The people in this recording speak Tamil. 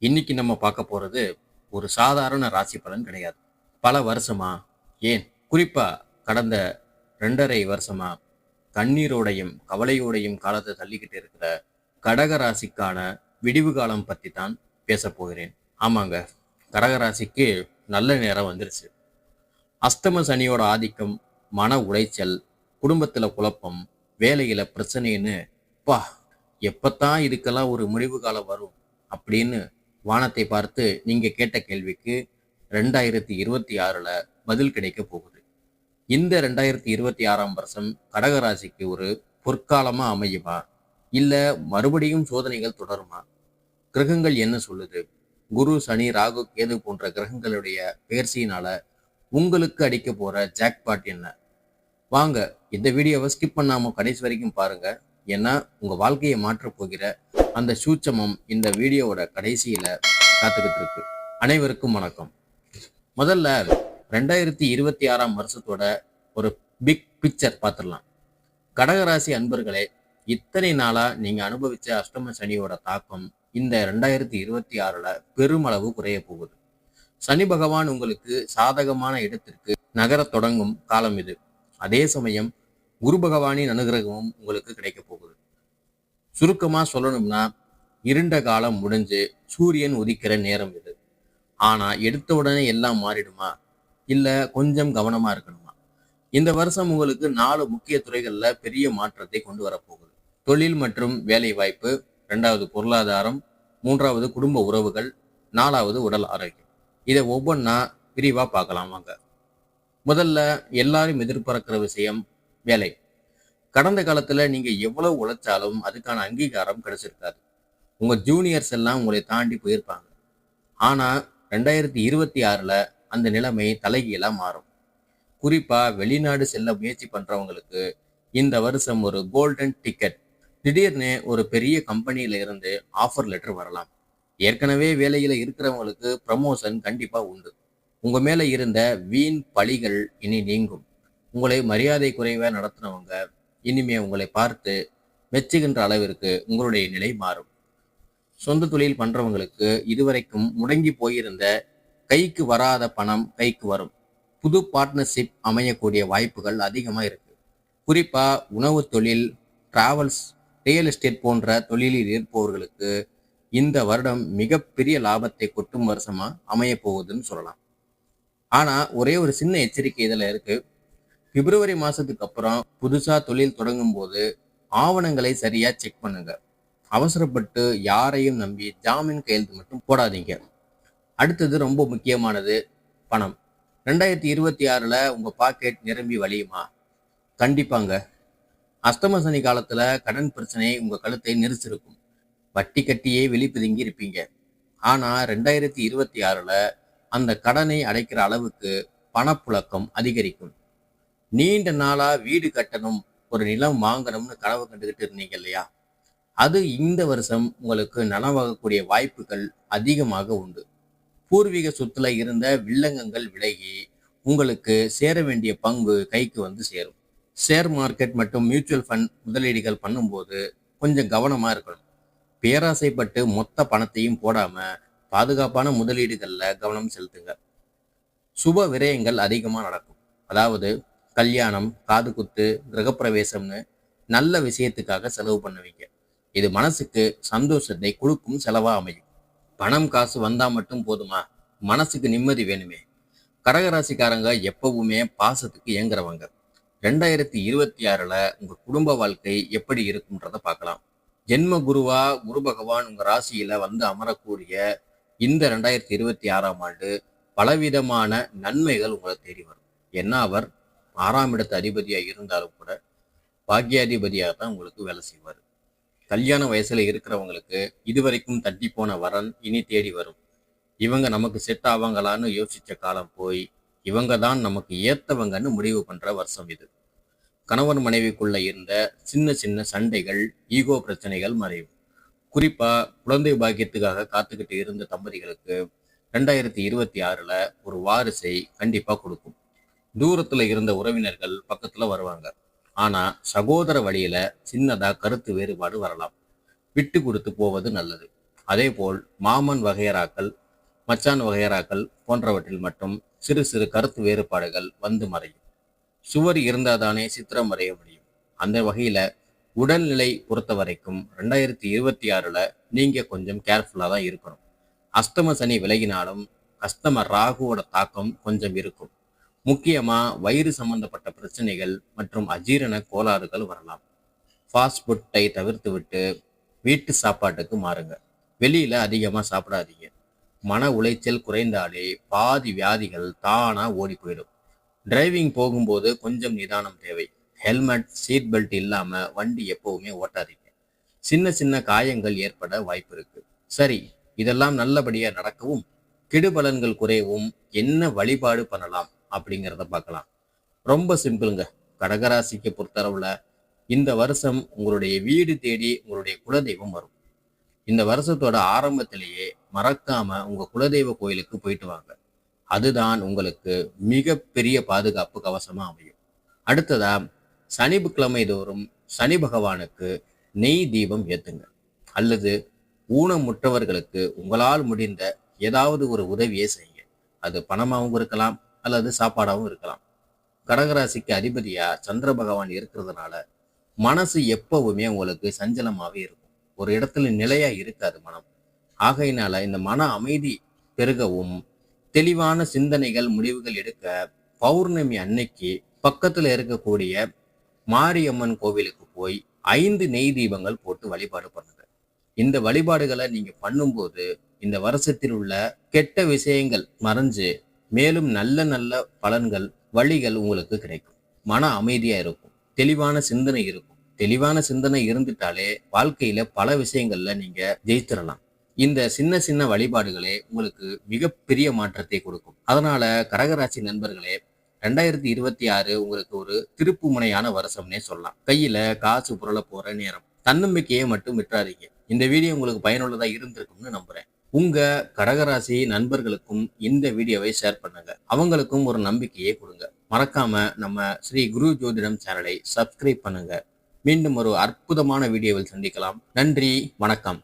இன்னைக்கு நம்ம பார்க்க போறது ஒரு சாதாரண ராசி பலன் கிடையாது. பல வருஷமா, ஏன் குறிப்பா கடந்த 2.5 வருஷமா கண்ணீரோடையும் கவலையோடையும் காலத்தை தள்ளிக்கிட்டு இருக்கிற கடக ராசிக்கான விடிவு காலம் பத்தி தான் பேச போகிறேன். ஆமாங்க, கடக ராசிக்கு நல்ல நேரம் வந்துருச்சு. அஸ்தம சனியோட ஆதிக்கம், மன உளைச்சல், குடும்பத்துல குழப்பம், வேலையில பிரச்சனைன்னு பா எப்பத்தான் இதுக்கெல்லாம் ஒரு முடிவு காலம் வரும் அப்படின்னு வானத்தை பார்த்து நீங்க கேட்ட கேள்விக்கு 2026ல பதில் கிடைக்க போகுது. இந்த 2026ஆம் வருஷம் கடகராசிக்கு ஒரு பொற்காலமா அமையுமா, இல்ல மறுபடியும் சோதனைகள் தொடருமா? கிரகங்கள் என்ன சொல்லுது? குரு, சனி, ராகு, கேது போன்ற கிரகங்களுடைய பெயர்ச்சியினால உங்களுக்கு அடிக்க போற ஜாக்பாட் என்ன? வாங்க இந்த வீடியோவை ஸ்கிப் பண்ணாம கடைசி வரைக்கும் பாருங்க. ஏன்னா உங்க வாழ்க்கையை மாற்றப் போகிற அந்த சூட்சமம் இந்த வீடியோவோட கடைசியில காத்துக்கிட்டு இருக்கு. அனைவருக்கும் வணக்கம். முதல்ல 2026ஆம் வருஷத்தோட ஒரு பிக் பிக்சர் பார்த்துடலாம். கடகராசி அன்பர்களே, இத்தனை நாளா நீங்க அனுபவிச்ச அஷ்டம சனியோட தாக்கம் இந்த 2026ல பெருமளவு குறைய போகுது. சனி பகவான் உங்களுக்கு சாதகமான இடத்திற்கு நகரத் தொடங்கும் காலம் இது. அதே சமயம் குரு பகவானின் அனுகிரகமும் உங்களுக்கு கிடைக்க போகுது. சுருக்கமா சொல்லணும்னா, இருண்ட காலம் முடிஞ்சு சூரியன் உதிக்கிற நேரம் இது. ஆனா எடுத்த உடனே எல்லாம் மாறிடுமா, இல்ல கொஞ்சம் கவனமா இருக்கணுமா? இந்த வருஷம் உங்களுக்கு 4 முக்கிய துறைகள்ல பெரிய மாற்றத்தை கொண்டு வரப்போகுது. தொழில் மற்றும் வேலை வாய்ப்பு, 2வது பொருளாதாரம், 3வது குடும்ப உறவுகள், 4வது உடல் ஆரோக்கியம். இதை ஒவ்வொன்றா விரிவா பார்க்கலாம் வாங்க. முதல்ல எல்லாரும் எதிர்பார்க்கிற விஷயம் வேலை. கடந்த காலத்துல நீங்க எவ்வளவு உழைச்சாலும் அதுக்கான அங்கீகாரம் கிடைச்சிருக்காது. உங்க ஜூனியர்ஸ் எல்லாம் உங்களை தாண்டி போயிருப்பாங்க. ஆனா 2026ல அந்த நிலைமை தலைகீழா மாறும். குறிப்பா வெளிநாடு செல்ல முயற்சி பண்றவங்களுக்கு இந்த வருஷம் ஒரு கோல்டன் டிக்கெட். திடீர்னு ஒரு பெரிய கம்பெனியில இருந்து ஆஃபர் லெட்டர் வரலாம். ஏற்கனவே வேலையில இருக்கிறவங்களுக்கு ப்ரமோஷன் கண்டிப்பா உண்டு. உங்க மேல இருந்த வீண் பழிகள் இனி நீங்கும். உங்களை மரியாதை குறைவா நடத்தினவங்க இனிமே உங்களை பார்த்து மெச்சுகின்ற அளவிற்கு உங்களுடைய நிலை மாறும். சொந்த தொழில் பண்றவங்களுக்கு இதுவரைக்கும் முடங்கி போயிருந்த கைக்கு வராத பணம் கைக்கு வரும். புது பார்ட்னர்ஷிப் அமையக்கூடிய வாய்ப்புகள் அதிகமா இருக்கு. குறிப்பா உணவு தொழில், டிராவல்ஸ், ரியல் எஸ்டேட் போன்ற தொழிலில் இருப்பவர்களுக்கு இந்த வருடம் மிகப்பெரிய லாபத்தை கொட்டும் வருஷமா அமைய போகுதுன்னு சொல்லலாம். ஆனா ஒரே ஒரு சின்ன எச்சரிக்கை இதுல இருக்கு. பிப்ரவரி மாசத்துக்கு அப்புறம் புதுசா தொழில் தொடங்கும் போது ஆவணங்களை சரியா செக் பண்ணுங்க. அவசரப்பட்டு யாரையும் நம்பி ஜாமீன் கையெழுத்து மட்டும் போடாதீங்க. அடுத்தது ரொம்ப முக்கியமானது, பணம். 2026ல உங்க பாக்கெட் நிரம்பி வழியுமா? கண்டிப்பாங்க. அஸ்தம சனி காலத்துல கடன் பிரச்சனை உங்க கழுத்தை நெரிச்சிருக்கும். வட்டி கட்டியே வெளிப்பிதுங்கி இருப்பீங்க. ஆனா 2026ல அந்த கடனை அடைக்கிற அளவுக்கு பணப்புழக்கம் அதிகரிக்கும். நீண்ட நாளா வீடு கட்டணும், ஒரு நிலம் வாங்கணும்னு கனவு கண்டுகிட்டு இருந்தீங்க இல்லையா? அது இந்த வருஷம் உங்களுக்கு நனவாகக்கூடிய வாய்ப்புகள் அதிகமாக உண்டு. பூர்வீக சொத்துல இருந்த வில்லங்கங்கள் விலகி உங்களுக்கு சேர வேண்டிய பங்கு கைக்கு வந்து சேரும். ஷேர் மார்க்கெட் மற்றும் மியூச்சுவல் ஃபண்ட் முதலீடுகள் பண்ணும்போது கொஞ்சம் கவனமா இருக்கணும். பேராசைப்பட்டு மொத்த பணத்தையும் போடாம பாதுகாப்பான முதலீடுகள்ல கவனம் செலுத்துங்க. சுப விரயங்கள் அதிகமா நடக்கும். அதாவது கல்யாணம், காது குத்து, கிரகப்பிரவேசம்னு நல்ல விஷயத்துக்காக செலவு பண்ணுவீங்க. இது மனசுக்கு சந்தோஷத்தை கொடுக்கும் செலவா அமையும். பணம் காசு வந்தா மட்டும் போதுமா? மனசுக்கு நிம்மதி வேணுமே. கடகராசிக்காரங்க எப்பவுமே பாசத்துக்கு இயங்குறவங்க. 2026ல உங்க குடும்ப வாழ்க்கை எப்படி இருக்கும்ன்றத பார்க்கலாம். ஜென்ம குருவா குரு பகவான் உங்க ராசியில வந்து அமரக்கூடிய இந்த 2026ஆம் ஆண்டு பலவிதமான நன்மைகள் உங்களை தேடி வரும். ஏன்னா அவர் 6ஆம் இடத்து அதிபதியா இருந்தாலும் கூட பாக்கியாதிபதியாக தான் உங்களுக்கு வேலை செய்வார். கல்யாண வயசுல இருக்கிறவங்களுக்கு இதுவரைக்கும் தட்டி போன வரன் இனி தேடி வரும். இவங்க நமக்கு செட் ஆவாங்களான்னு யோசிச்ச காலம் போய் இவங்க தான் நமக்கு ஏத்தவங்கன்னு முடிவு பண்ற வருஷம் இது. கணவன் மனைவிக்குள்ள இருந்த சின்ன சின்ன சண்டைகள், ஈகோ பிரச்சனைகள் மறையும். குறிப்பா குழந்தை பாக்கியத்துக்காக காத்துக்கிட்டு இருந்த தம்பதிகளுக்கு 2026ல ஒரு வாரிசை கண்டிப்பா கொடுக்கும். தூரத்துல இருந்த உறவினர்கள் பக்கத்துல வருவாங்க. ஆனா சகோதர வழியில சின்னதா கருத்து வேறுபாடு வரலாம். விட்டு கொடுத்து போவது நல்லது. அதேபோல் மாமன் வகையறாக்கள், மச்சான் வகையறாக்கள் போன்றவற்றில் மட்டும் சிறு சிறு கருத்து வேறுபாடுகள் வந்து மறையும். சுவர் இருந்தாதானே சித்திரம் வரைய முடியும். அந்த வகையில உடல்நிலை பொறுத்த வரைக்கும் 2026ல நீங்க கொஞ்சம் கேர்ஃபுல்லா தான் இருக்கணும். அஸ்தம சனி விலகினாலும் அஸ்தம ராகுவோட தாக்கம் கொஞ்சம் இருக்கும். முக்கியமா வயிறு சம்பந்தப்பட்ட பிரச்சனைகள் மற்றும் அஜீரண கோளாறுகள் வரலாம். ஃபாஸ்ட் ஃபுட்டை தவிர்த்து விட்டு வீட்டு சாப்பாட்டுக்கு மாறுங்க. வெளியில அதிகமா சாப்பிடாதீங்க. மன உளைச்சல் குறைந்தாலே பாதி வியாதிகள் தானா ஓடி போயிடும். டிரைவிங் போகும்போது கொஞ்சம் நிதானம் தேவை. ஹெல்மெட், சீட் பெல்ட் இல்லாம வண்டி எப்பவுமே ஓட்டாதீங்க. சின்ன சின்ன காயங்கள் ஏற்பட வாய்ப்பு இருக்கு. சரி, இதெல்லாம் நல்லபடியா நடக்கவும் கெடுபலன்கள் குறையவும் என்ன வழிபாடு பண்ணலாம் அப்படிங்கிறத பார்க்கலாம். ரொம்ப சிம்பிளுங்க. கடகராசிக்கு பொறுத்தளவுல இந்த வருஷம் உங்களுடைய வீடு தேடி உங்களுடைய குலதெய்வம் வரும். இந்த வருஷத்தோட ஆரம்பத்திலேயே மறக்காம உங்க குலதெய்வ கோயிலுக்கு போயிட்டு வாங்க. அதுதான் உங்களுக்கு மிகப்பெரிய பாதுகாப்பு கவசமா அமையும். அடுத்ததா, சனிக்கிழமை தோறும் சனி பகவானுக்கு நெய் தீபம் ஏத்துங்க. அல்லது ஊனமுற்றவர்களுக்கு உங்களால் முடிந்த ஏதாவது ஒரு உதவியை செய்யுங்க. அது பணமாகவும் இருக்கலாம், அல்லது சாப்பாடாகவும் இருக்கலாம். கடகராசிக்கு அதிபதியா சந்திர பகவான் இருக்கிறதுனால மனசு எப்பவுமே உங்களுக்கு சஞ்சலமாவே இருக்கும். ஒரு இடத்துல நிலையா இருக்காது மனம். ஆகையினால இந்த மன அமைதி பெருகவும் தெளிவான சிந்தனைகள் முடிவுகள் எடுக்க பௌர்ணமி அன்னைக்கு பக்கத்துல இருக்கக்கூடிய மாரியம்மன் கோவிலுக்கு போய் 5 நெய் தீபங்கள் போட்டு வழிபாடு பண்ணுங்க. இந்த வழிபாடுகளை நீங்க பண்ணும்போது இந்த வருஷத்தில் உள்ள கெட்ட விஷயங்கள் மறைஞ்சு மேலும் நல்ல நல்ல பலன்கள், வழிகள் உங்களுக்கு கிடைக்கும். மன அமைதியா இருக்கும். தெளிவான சிந்தனை இருக்கும். தெளிவான சிந்தனை இருந்துட்டாலே வாழ்க்கையில பல விஷயங்கள்ல நீங்க ஜெயிச்சிடலாம். இந்த சின்ன சின்ன வழிபாடுகளே உங்களுக்கு மிகப்பெரிய மாற்றத்தை கொடுக்கும். அதனால கடகராசி நண்பர்களே, 2026 உங்களுக்கு ஒரு திருப்பு முனையான வருஷம்னே சொல்லலாம். கையில காசு புரள போற நேரம். தன்னம்பிக்கையை மட்டும் விட்டுறாதீங்க. இந்த வீடியோ உங்களுக்கு பயனுள்ளதா இருந்திருக்கும்னு நம்புறேன். உங்க கடகராசி நண்பர்களுக்கும் இந்த வீடியோவை ஷேர் பண்ணுங்க. அவங்களுக்கும் ஒரு நம்பிக்கையை கொடுங்க. மறக்காம நம்ம ஸ்ரீ குரு ஜோதிடம் சேனலை சப்ஸ்கிரைப் பண்ணுங்க. மீண்டும் ஒரு அற்புதமான வீடியோவில் சந்திக்கலாம். நன்றி, வணக்கம்.